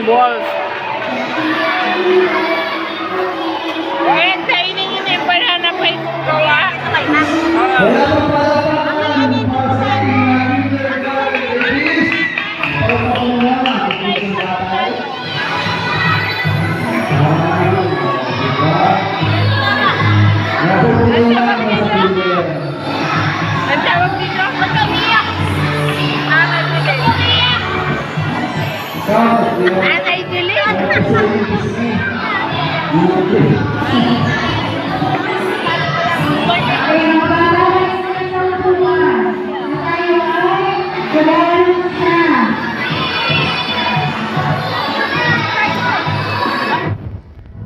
balls. Ito, iningin yung banana pa yung gawa. Ang tawag dito? Magkamiyak. Anay Dili.